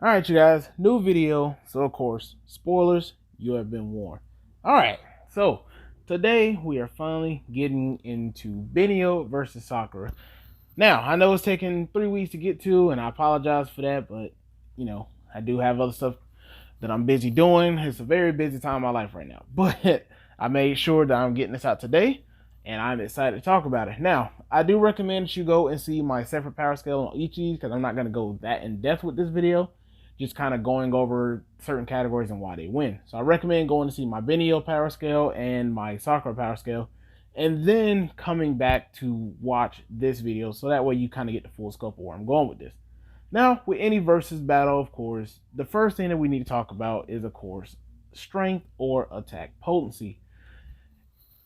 Alright, you guys, new video. So, of course, spoilers, you have been warned. Alright, so today we are finally getting into Benio versus Sakura. Now, I know it's taken 3 weeks to get to, and I apologize for that, but I do have other stuff that I'm busy doing. It's a very busy time in my life right now. But I made sure that I'm getting this out today, and I'm excited to talk about it. Now, I do recommend that you go and see my separate power scale on each of these because I'm not going to go that in depth with this video. Just kind of going over certain categories and why they win. So I recommend going to see my Benio power scale and my Sakura power scale, and then coming back to watch this video so that way you kind of get the full scope of where I'm going with this. Now, with any versus battle, of course, the first thing that we need to talk about is, of course, strength or attack potency.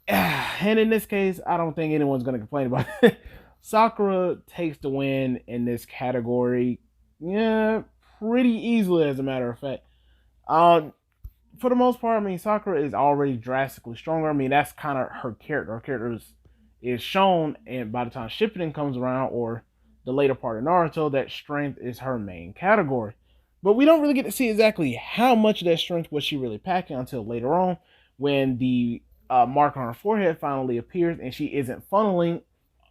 And in this case, I don't think anyone's going to complain about it. Sakura takes the win in this category. Yeah, pretty easily, as a matter of fact. For the most part, I mean, Sakura is already drastically stronger. I mean, that's kind of her character. Her character is shown, and by the time Shippuden comes around, or the later part of Naruto, that strength is her main category. But we don't really get to see exactly how much of that strength was she really packing until later on, when the mark on her forehead finally appears, and she isn't funneling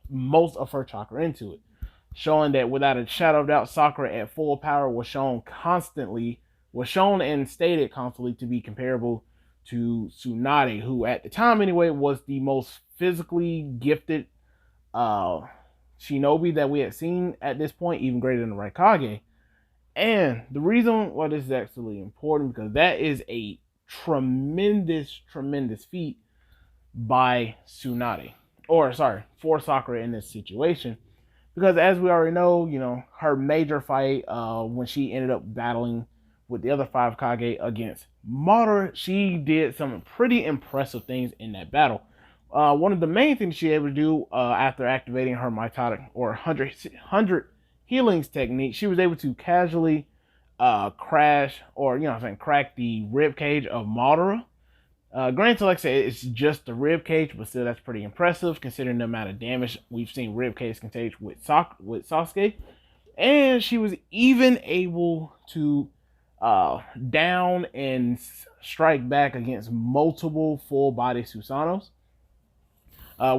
most of her chakra into it, showing that without a shadow of doubt, Sakura at full power was shown and stated constantly to be comparable to Tsunade, who at the time anyway was the most physically gifted shinobi that we had seen at this point, even greater than the Raikage. And the reason why this is actually important, because that is a tremendous feat by Tsunade, or sorry, for Sakura in this situation. Because as we already know, her major fight when she ended up battling with the other 5 Kage against Madara, she did some pretty impressive things in that battle. One of the main things she was able to do after activating her mitotic or 100 healings technique, she was able to casually crack the rib cage of Madara. Granted, like I said, it's just the rib cage, but still that's pretty impressive considering the amount of damage we've seen rib cage can take with Sasuke. And she was even able to down and strike back against multiple full body Susanos.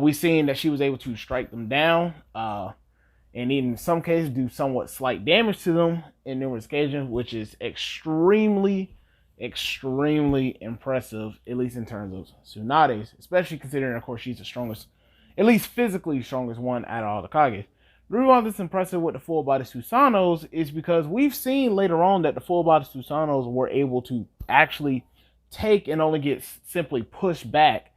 We've seen that she was able to strike them down, and in some cases do somewhat slight damage to them in numerous occasions, which is extremely impressive, at least in terms of Tsunade's, especially considering, of course, she's the strongest, at least physically strongest one out of all the Kages. The reason why this is impressive with the full body Susanos is because we've seen later on that the full body Susanos were able to actually take and only get simply pushed back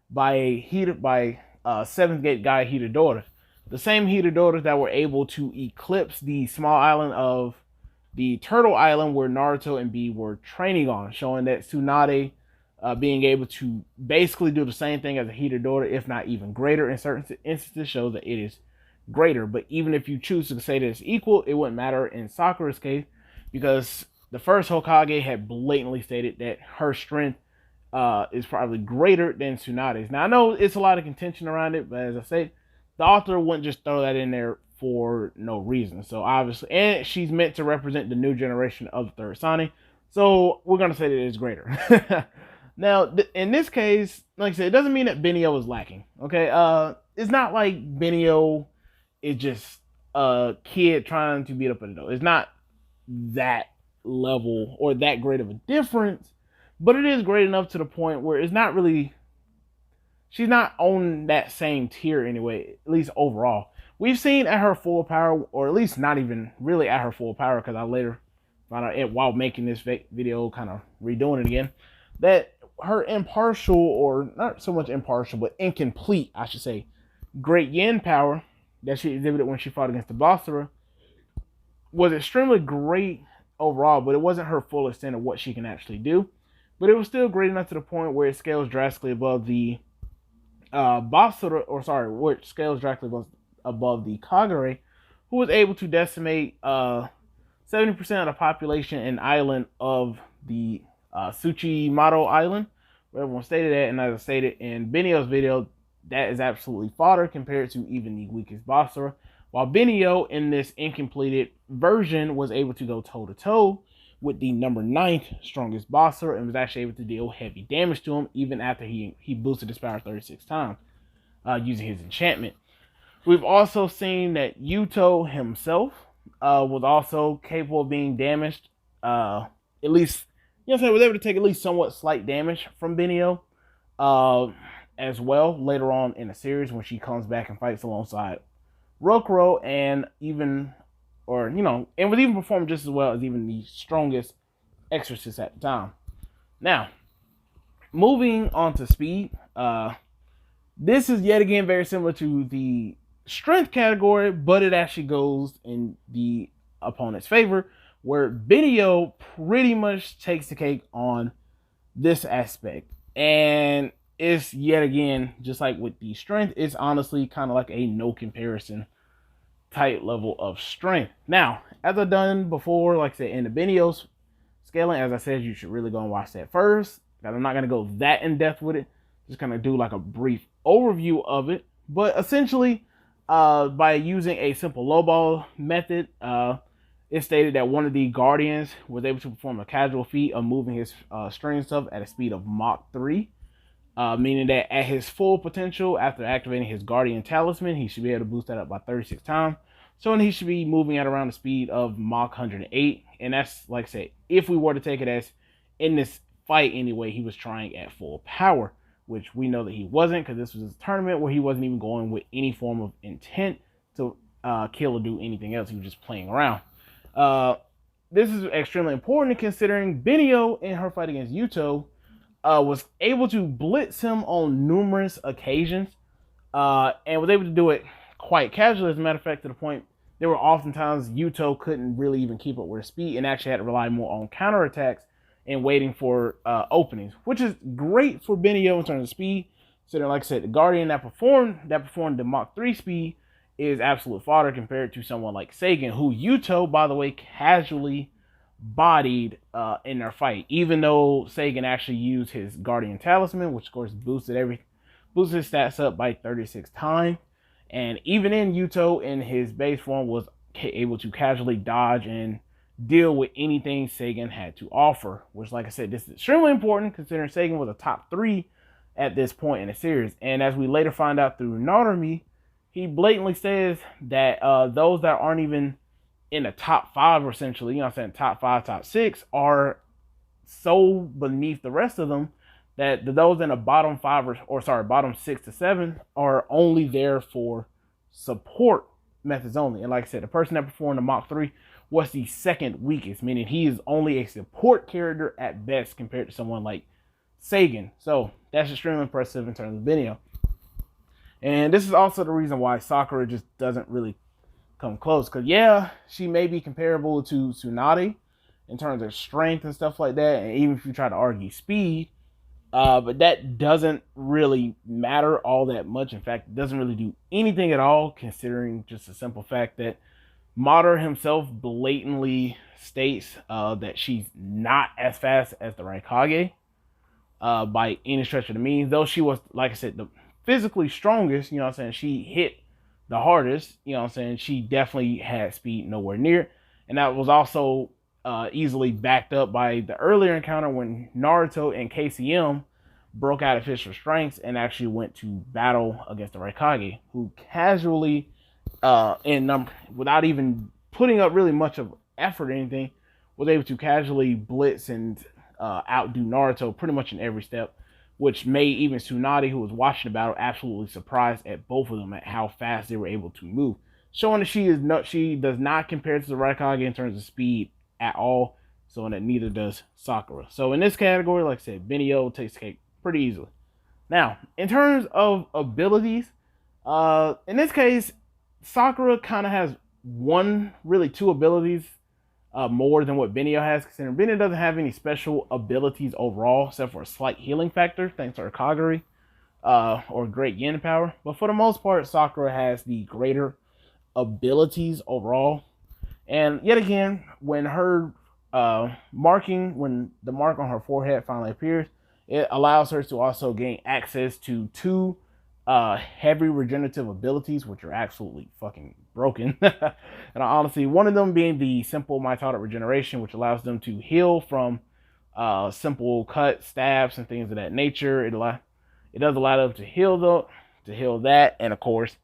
by 7th gate guy Hitodora. The same Hitodoras that were able to eclipse the small island of the Turtle Island where Naruto and B were training on, showing that Tsunade being able to basically do the same thing as a Hitodora, if not even greater in certain instances, shows that it is greater. But even if you choose to say that it's equal, it wouldn't matter in Sakura's case, because the first Hokage had blatantly stated that her strength is probably greater than Tsunade's. Now, I know it's a lot of contention around it, but as I said, the author wouldn't just throw that in there for no reason. So obviously, and she's meant to represent the new generation of the third Sani, so we're gonna say that it's greater. Now, in this case, like I said, it doesn't mean that Benio is lacking. Okay, it's not like Benio is just a kid trying to beat up an adult. It's not that level or that great of a difference, but it is great enough to the point where it's not really. She's not on that same tier anyway, at least overall. We've seen at her full power, or at least not even really at her full power, because I later found out while making this video, kind of redoing it again, that her impartial, or not so much impartial, but incomplete, I should say, Great Yin power that she exhibited when she fought against the Basara was extremely great overall, but it wasn't her full extent of what she can actually do. But it was still great enough to the point where it scales drastically above the which scales drastically above the Kagure, who was able to decimate 70% of the population and island of the Tsuchimaro Island, where everyone stated that. And as I stated in Benio's video, that is absolutely fodder compared to even the weakest Basara. while Benio in this incompleted version was able to go toe-to-toe with the number 9th strongest bosser and was actually able to deal heavy damage to him even after he boosted his power 36 times using his enchantment. We've also seen that Yuto himself was also capable of being damaged, at least, you know what I'm saying, was able to take at least somewhat slight damage from Benio as well later on in the series when she comes back and fights alongside Rokuro and even, or, you know, and would even perform just as well as even the strongest exorcist at the time. Now, moving on to speed, this is yet again very similar to the strength category, but it actually goes in the opponent's favor, where Benio pretty much takes the cake on this aspect. And it's yet again, just like with the strength, it's honestly kind of like a no comparison type level of strength. Now, as I've done before, like I said, in the Benio's scaling, as I said, you should really go and watch that first. I'm not going to go that in depth with it. Just going to do like a brief overview of it. But essentially, by using a simple low ball method, it stated that one of the guardians was able to perform a casual feat of moving his string stuff at a speed of Mach 3, meaning that at his full potential, after activating his guardian talisman, he should be able to boost that up by 36 times. So he should be moving at around the speed of Mach 108, and that's, like I said, if we were to take it as in this fight anyway, he was trying at full power, which we know that he wasn't, because this was a tournament where he wasn't even going with any form of intent to kill or do anything else. He was just playing around. This is extremely important considering Benio in her fight against Yuto was able to blitz him on numerous occasions and was able to do it quite casually. As a matter of fact, to the point there were oftentimes Yuto couldn't really even keep up with her speed and actually had to rely more on counterattacks and waiting for openings, which is great for Benio in terms of speed. So then, like I said, the Guardian that performed the Mach 3 speed is absolute fodder compared to someone like Sagan, who Yuto, by the way, casually bodied in their fight, even though Sagan actually used his Guardian Talisman, which of course boosted his stats up by 36 times. And even in Yuto, in his base form, was able to casually dodge and deal with anything Sagan had to offer, which, like I said, this is extremely important considering Sagan was a top 3 at this point in the series. And as we later find out through Naruto, he blatantly says that those that aren't even in the top 5, essentially, you know what I'm saying, top 5, top 6, are so beneath the rest of them that those in the bottom 5 bottom 6 to 7 are only there for support methods only. And like I said, the person that performed the Mach 3 was the second weakest, meaning he is only a support character at best compared to someone like Sagan. So that's extremely impressive in terms of Benio. And this is also the reason why Sakura just doesn't really come close. Because yeah, she may be comparable to Tsunade in terms of strength and stuff like that. And even if you try to argue speed, but that doesn't really matter all that much. In fact, it doesn't really do anything at all, considering just the simple fact that Madara himself blatantly states that she's not as fast as the Raikage by any stretch of the means. Though she was, like I said, the physically strongest, you know what I'm saying, she hit the hardest, you know what I'm saying, she definitely had speed nowhere near. And that was also easily backed up by the earlier encounter when Naruto and KCM broke out of his restraints and actually went to battle against the Raikage, who casually, without even putting up really much of effort or anything, was able to casually blitz and outdo Naruto pretty much in every step, which made even Tsunade, who was watching the battle, absolutely surprised at both of them at how fast they were able to move, showing that she does not compare to the Raikage in terms of speed at all, so that neither does Sakura. So in this category, like I said, Benio takes the cake pretty easily. Now, in terms of abilities, in this case, Sakura kind of has really two abilities more than what Benio has, considering Benio doesn't have any special abilities overall, except for a slight healing factor, thanks to her Kagari, or great yin power. But for the most part, Sakura has the greater abilities overall. And yet again, when her when the mark on her forehead finally appears, it allows her to also gain access to 2 heavy regenerative abilities, which are absolutely fucking broken. And honestly, one of them being the simple mitotic regeneration, which allows them to heal from simple cuts, stabs, and things of that nature. It does allow them to heal that, and of course,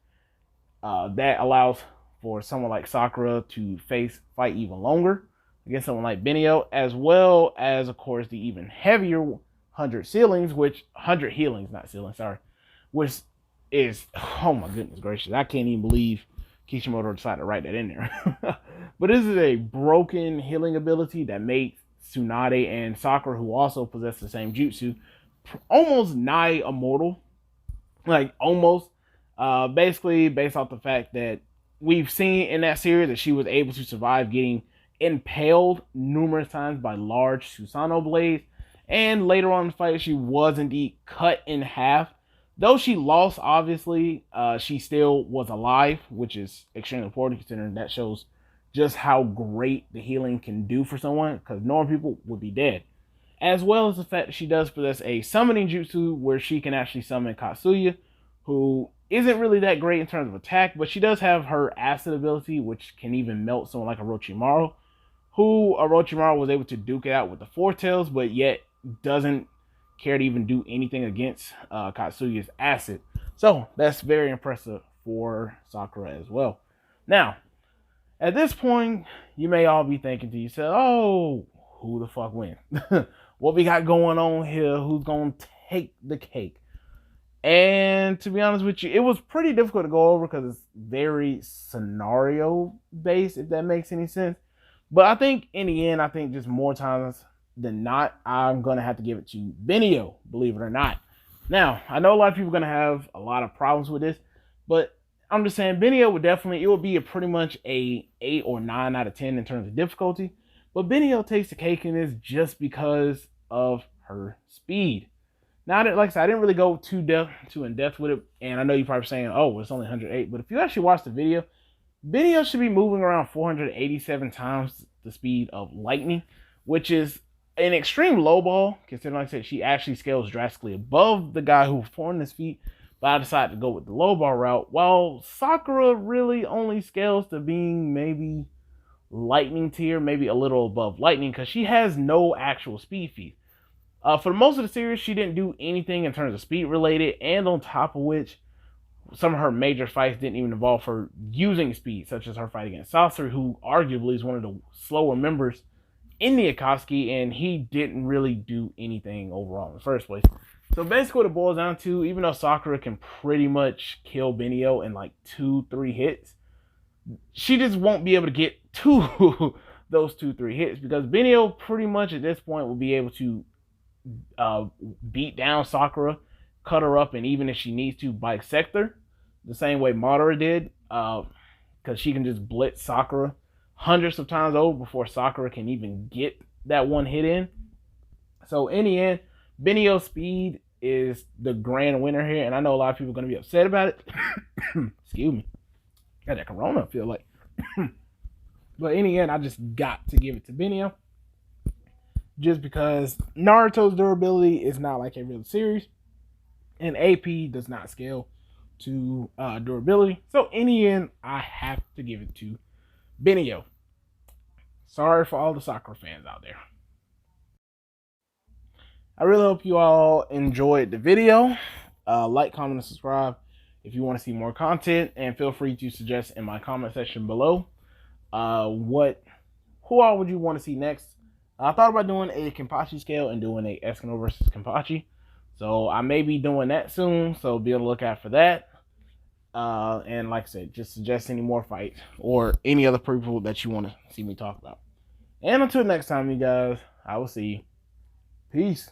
that allows for someone like Sakura to fight even longer against someone like Benio, as well as, of course, the even heavier 100 ceilings, which 100 healings, not ceilings, sorry, which is, oh my goodness gracious, I can't even believe Kishimoto decided to write that in there. But this is a broken healing ability that makes Tsunade and Sakura, who also possess the same jutsu, almost nigh immortal. Like, almost. Basically, based off the fact that we've seen in that series that she was able to survive getting impaled numerous times by large Susanoo blades. And later on in the fight, she was indeed cut in half. Though she lost, obviously, she still was alive, which is extremely important considering that shows just how great the healing can do for someone, because normal people would be dead. As well as the fact that she does possess a summoning jutsu where she can actually summon Katsuya, who isn't really that great in terms of attack, but she does have her acid ability, which can even melt someone like Orochimaru, who Orochimaru was able to duke it out with the Four Tails, but yet doesn't care to even do anything against Katsuya's acid. So that's very impressive for Sakura as well. Now, at this point, you may all be thinking to yourself, oh, who the fuck wins? What we got going on here? Who's going to take the cake? And to be honest with you, it was pretty difficult to go over because it's very scenario based, if that makes any sense. But I think in the end, I think just more times than not, I'm going to have to give it to Benio, believe it or not. Now, I know a lot of people are going to have a lot of problems with this, but I'm just saying Benio it would be pretty much a 8 or 9 out of 10 in terms of difficulty. But Benio takes the cake in this just because of her speed. Now, like I said, I didn't really go too in depth with it, and I know you're probably saying, oh, it's only 108, but if you actually watch the video, Benio should be moving around 487 times the speed of lightning, which is an extreme low ball, considering, like I said, she actually scales drastically above the guy who formed this feat, but I decided to go with the low ball route, while Sakura really only scales to being maybe lightning tier, maybe a little above lightning, because she has no actual speed feat. For most of the series, she didn't do anything in terms of speed related, and on top of which, some of her major fights didn't even involve her using speed, such as her fight against Sasori, who arguably is one of the slower members in the Akatsuki, and he didn't really do anything overall in the first place. So basically what it boils down to, even though Sakura can pretty much kill Benio in like 2-3 hits, she just won't be able to get to those 2-3 hits, because Benio pretty much at this point will be able to beat down Sakura, cut her up, and even if she needs to, bisect her the same way Madara did, because she can just blitz Sakura hundreds of times over before Sakura can even get that one hit in. So in the end, Benio's speed is the grand winner here, and I know a lot of people are going to be upset about it. Excuse me, got that corona, I feel like. But in the end, I just got to give it to Benio, just because Naruto's durability is not like every other series, and AP does not scale to durability. So in the end, I have to give it to Benio. Sorry for all the Sakura fans out there. I really hope you all enjoyed the video. Like, comment, and subscribe if you want to see more content, and feel free to suggest in my comment section below who all would you want to see next. I thought about doing a Kenpachi scale and doing a Eskimo versus Kenpachi. So I may be doing that soon, so be on the lookout for that. And like I said, just suggest any more fights or any other people that you want to see me talk about. And until next time, you guys, I will see you. Peace.